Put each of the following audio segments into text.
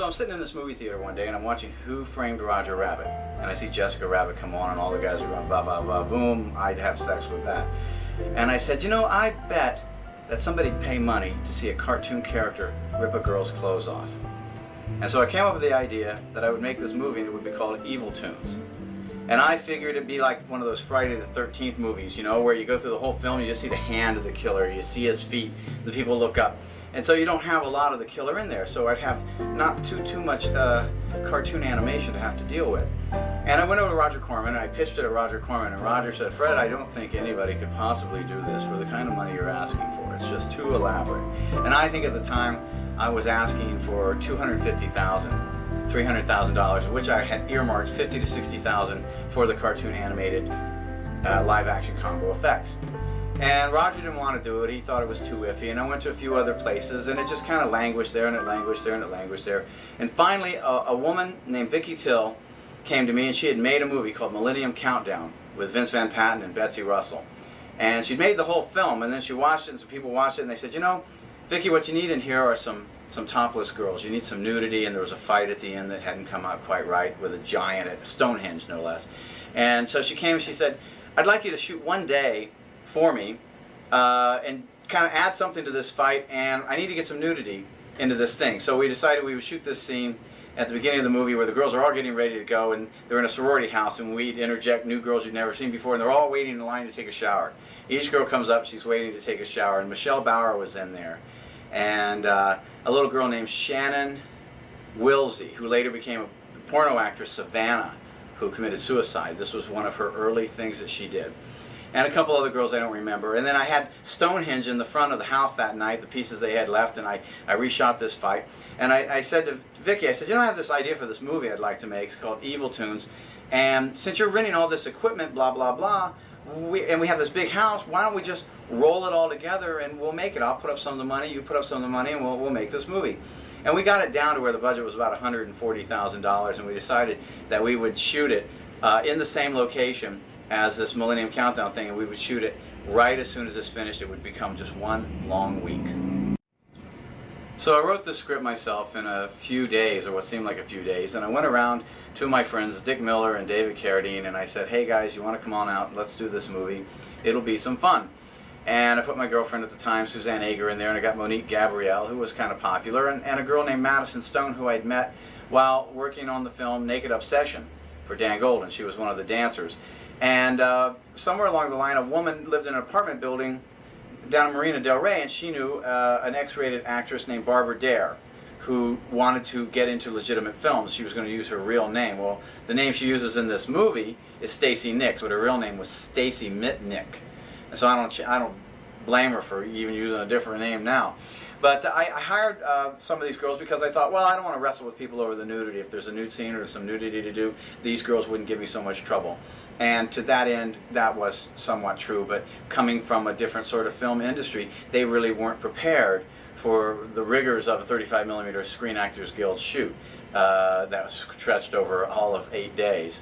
So I'm sitting in this movie theater one day and I'm watching Who Framed Roger Rabbit. And I see Jessica Rabbit come on and all the guys are going, ba ba ba boom, I'd have sex with that. And I said, you know, I bet that somebody'd pay money to see a cartoon character rip a girl's clothes off. And so I came up with the idea that I would make this movie and it would be called Evil Toons. And I figured it'd be like one of those Friday the 13th movies, you know, where you go through the whole film, you just see the hand of the killer, you see his feet, the people look up. And so you don't have a lot of the killer in there, so I'd have not too much cartoon animation to have to deal with. And I went over to Roger Corman and I pitched it at Roger Corman, and Roger said, Fred, I don't think anybody could possibly do this for the kind of money you're asking for. It's just too elaborate. And I think at the time I was asking for $250,000, $300,000, of which I had earmarked $50,000 to $60,000 for the cartoon animated live action combo effects. And Roger didn't want to do it. He thought it was too iffy. And I went to a few other places, and it just kind of languished there, and it languished there, and it languished there. And finally, a woman named Vicki Till came to me, and she had made a movie called Millennium Countdown with Vince Van Patten and Betsy Russell. And she'd made the whole film, and then she watched it, and some people watched it, and they said, you know, Vicki, what you need in here are some topless girls. You need some nudity, and there was a fight at the end that hadn't come out quite right with a giant at Stonehenge, no less. And so she came and she said, I'd like you to shoot one day for me and kind of add something to this fight, and I need to get some nudity into this thing. So we decided we would shoot this scene at the beginning of the movie where the girls are all getting ready to go, and they're in a sorority house, and we'd interject new girls you'd never seen before, and they're all waiting in line to take a shower. Each girl comes up, she's waiting to take a shower, and Michelle Bauer was in there, and a little girl named Shannon Wilsey, who later became a porno actress, Savannah, who committed suicide. This was one of her early things that she did. And a couple other girls I don't remember. And then I had Stonehenge in the front of the house that night, the pieces they had left, and I reshot this fight. And I said to Vicki, I said, you know, I have this idea for this movie I'd like to make. It's called Evil Toons. And since you're renting all this equipment, blah, blah, blah, and we have this big house, why don't we just roll it all together and we'll make it. I'll put up some of the money, you put up some of the money, and we'll make this movie. And we got it down to where the budget was about $140,000, and we decided that we would shoot it in the same location as this Millennium Countdown thing, and we would shoot it right as soon as this finished. It would become just one long week. So I wrote the script myself in a few days, or what seemed like a few days, and I went around to my friends, Dick Miller and David Carradine, and I said, hey guys, you want to come on out? Let's do this movie. It'll be some fun. And I put my girlfriend at the time, Suzanne Ager, in there, and I got Monique Gabrielle, who was kind of popular, and a girl named Madison Stone, who I'd met while working on the film Naked Obsession for Dan Golden. She was one of the dancers. And somewhere along the line, a woman lived in an apartment building down in Marina Del Rey, and she knew an X-rated actress named Barbara Dare, who wanted to get into legitimate films. She was going to use her real name. Well, the name she uses in this movie is Stacy Nicks, but her real name was Stacy Mitnick. And so I don't blame her for even using a different name now. But I hired some of these girls because I thought, well, I don't want to wrestle with people over the nudity. If there's a nude scene or there's some nudity to do, these girls wouldn't give me so much trouble. And to that end, that was somewhat true. But coming from a different sort of film industry, they really weren't prepared for the rigors of a 35mm Screen Actors Guild shoot that was stretched over all of 8 days.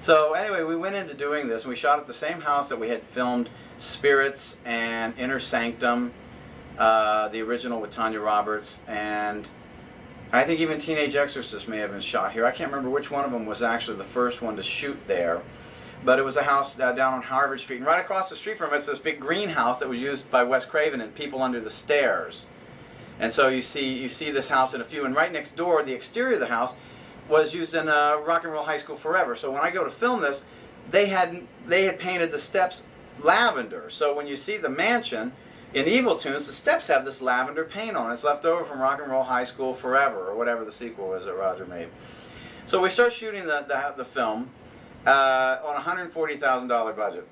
So anyway, we went into doing this, and we shot at the same house that we had filmed Spirits and Inner Sanctum, the original with Tanya Roberts, and I think even Teenage Exorcist may have been shot here. I can't remember which one of them was actually the first one to shoot there, but it was a house down on Harvard Street, and right across the street from it's this big greenhouse that was used by Wes Craven and People Under the Stairs. And so you see this house in a few, and right next door, the exterior of the house was used in Rock and Roll High School Forever. So when I go to film this, they had painted the steps lavender. So when you see the mansion in Evil Toons, the steps have this lavender paint on it. It's left over from Rock and Roll High School Forever, or whatever the sequel was that Roger made. So we start shooting the film on a $140,000 budget.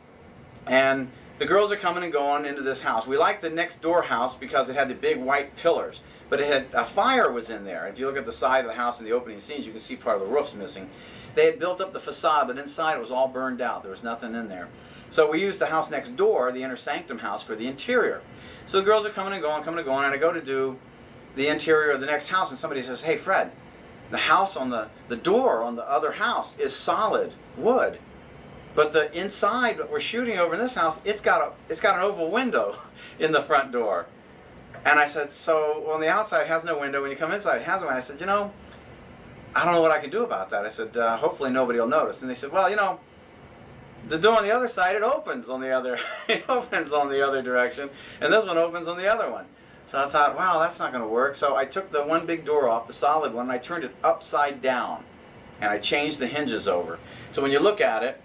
And the girls are coming and going into this house. We liked the next door house because it had the big white pillars, but it had a fire was in there. If you look at the side of the house in the opening scenes, you can see part of the roof's missing. They had built up the facade, but inside it was all burned out. There was nothing in there. So we used the house next door, the Inner Sanctum house, for the interior. So the girls are coming and going, and I go to do the interior of the next house, and somebody says, hey Fred, the house on the door on the other house is solid wood. But the inside that we're shooting over in this house, it's got an oval window in the front door. And I said, so on the outside it has no window. When you come inside, it has one. I said, you know, I don't know what I can do about that. I said, hopefully nobody will notice. And they said, well, you know, the door on the other side, it opens on the other, it opens on the other direction, and this one opens on the other one. So I thought, wow, that's not going to work. So I took the one big door off, the solid one, and I turned it upside down, and I changed the hinges over. So when you look at it,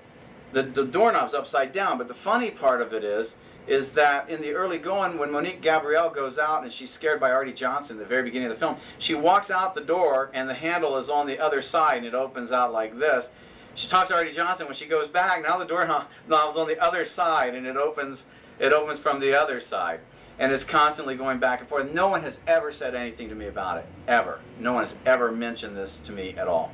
the doorknob's upside down, but the funny part of it is that in the early going, when Monique Gabrielle goes out and she's scared by Artie Johnson at the very beginning of the film, she walks out the door and the handle is on the other side and it opens out like this. She talks to Artie Johnson. When she goes back, now the doorknob's on the other side and it opens from the other side. And it's constantly going back and forth. No one has ever said anything to me about it, ever. No one has ever mentioned this to me at all.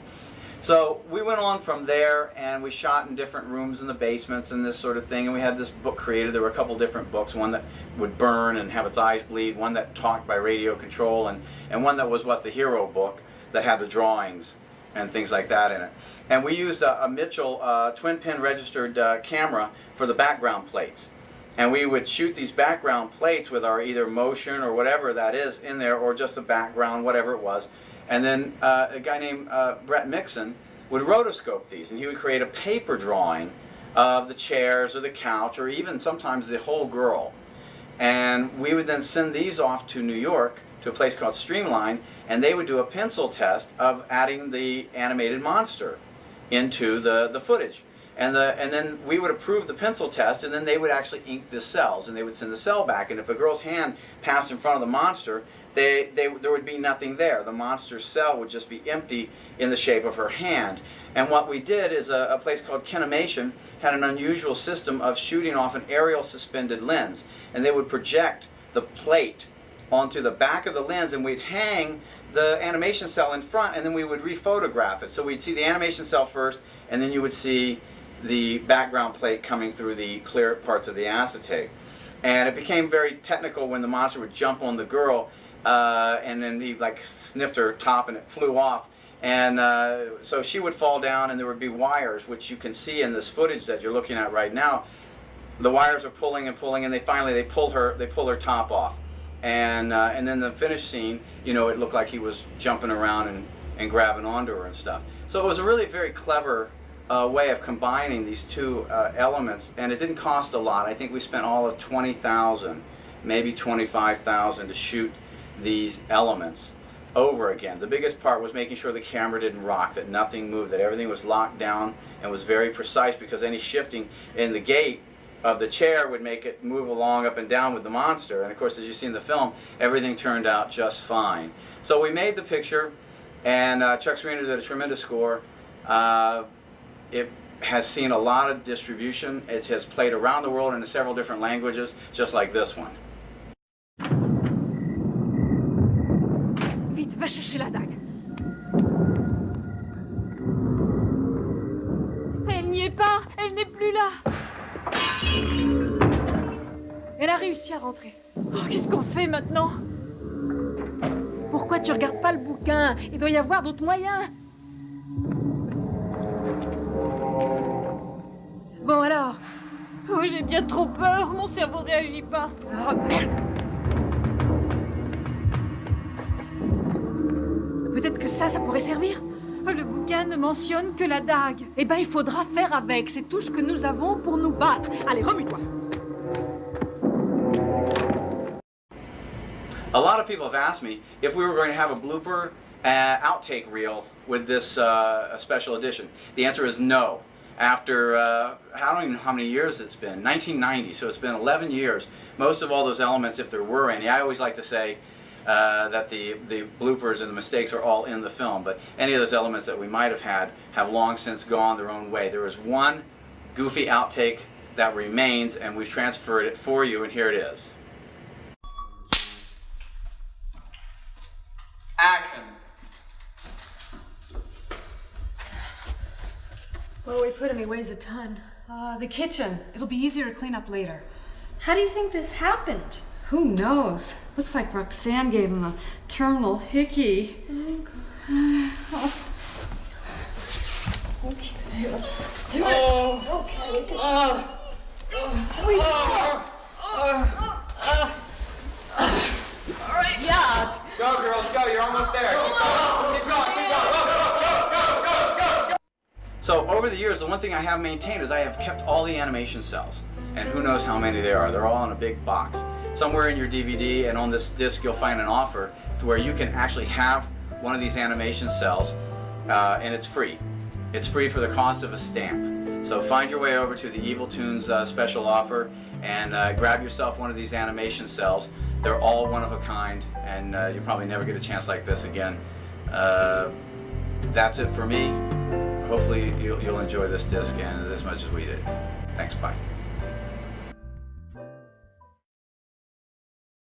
So we went on from there, and we shot in different rooms in the basements and this sort of thing, and we had this book created. There were a couple different books, one that would burn and have its eyes bleed, one that talked by radio control, and one that was the hero book that had the drawings and things like that in it. And we used a Mitchell twin-pin registered camera for the background plates. And we would shoot these background plates with our either motion or whatever that is in there, or just a background, whatever it was. And then a guy named Brett Mixon would rotoscope these, and he would create a paper drawing of the chairs or the couch or even sometimes the whole girl. And we would then send these off to New York to a place called Streamline, and they would do a pencil test of adding the animated monster into the footage. And then we would approve the pencil test, and then they would actually ink the cells, and they would send the cell back. And if a girl's hand passed in front of the monster, there would be nothing there. The monster's cell would just be empty in the shape of her hand. And what we did is a place called Kinemation had an unusual system of shooting off an aerial suspended lens. And they would project the plate onto the back of the lens, and we'd hang the animation cell in front, and then we would rephotograph it. So we'd see the animation cell first, and then you would see the background plate coming through the clear parts of the acetate. And it became very technical when the monster would jump on the girl, and then he sniffed her top and it flew off. And so she would fall down, and there would be wires, which you can see in this footage that you're looking at right now. The wires are pulling and pulling, and they pull her top off. And then the finished scene, you know, it looked like he was jumping around and grabbing onto her and stuff. So it was a really very clever way of combining these two elements, and it didn't cost a lot. I think we spent all of $20,000, maybe $25,000 to shoot these elements over again. The biggest part was making sure the camera didn't rock, that nothing moved, that everything was locked down and was very precise, because any shifting in the gait of the chair would make it move along up and down with the monster. And of course, as you see in the film, everything turned out just fine. So we made the picture, and Chuck Serena did a tremendous score. It has seen a lot of distribution. It has played around the world in several different languages, just like this one. Vite, va chercher la dague. Elle n'y est pas, elle n'est plus là. Elle a réussi à rentrer. Oh, qu'est-ce qu'on fait maintenant? Pourquoi tu regardes pas le bouquin? Il doit y avoir d'autres moyens. Bon alors? Oh, j'ai bien trop peur, mon cerveau ne réagit pas. Oh merde! Peut-être que ça pourrait servir? Le bouquin ne mentionne que la dague. Eh ben, il faudra faire avec. C'est tout ce que nous avons pour nous battre. Allez, remue-toi. A lot of people have asked me if we were going to have a blooper outtake reel with this special edition. The answer is no. After, I don't even know how many years it's been, 1990, so it's been 11 years. Most of all those elements, if there were any, I always like to say that the bloopers and the mistakes are all in the film, but any of those elements that we might have had have long since gone their own way. There is one goofy outtake that remains, and we've transferred it for you, and here it is. Action. Well, we put him, he weighs a ton. The kitchen. It'll be easier to clean up later. How do you think this happened? Who knows? Looks like Roxanne gave him a terminal hickey. Oh, okay, let's do it. Okay, we can. All right, yeah. Go, girls, go. You're almost there. Keep going. Keep going. Keep going. Go, go, go. So over the years, the one thing I have maintained is I have kept all the animation cells, and who knows how many there are. They're all in a big box. Somewhere in your DVD and on this disc, you'll find an offer to where you can actually have one of these animation cells, and it's free. It's free for the cost of a stamp. So find your way over to the Evil Toons special offer and grab yourself one of these animation cells. They're all one of a kind, and you'll probably never get a chance like this again. That's it for me. Hopefully you'll enjoy this disc and as much as we did. Thanks, bye.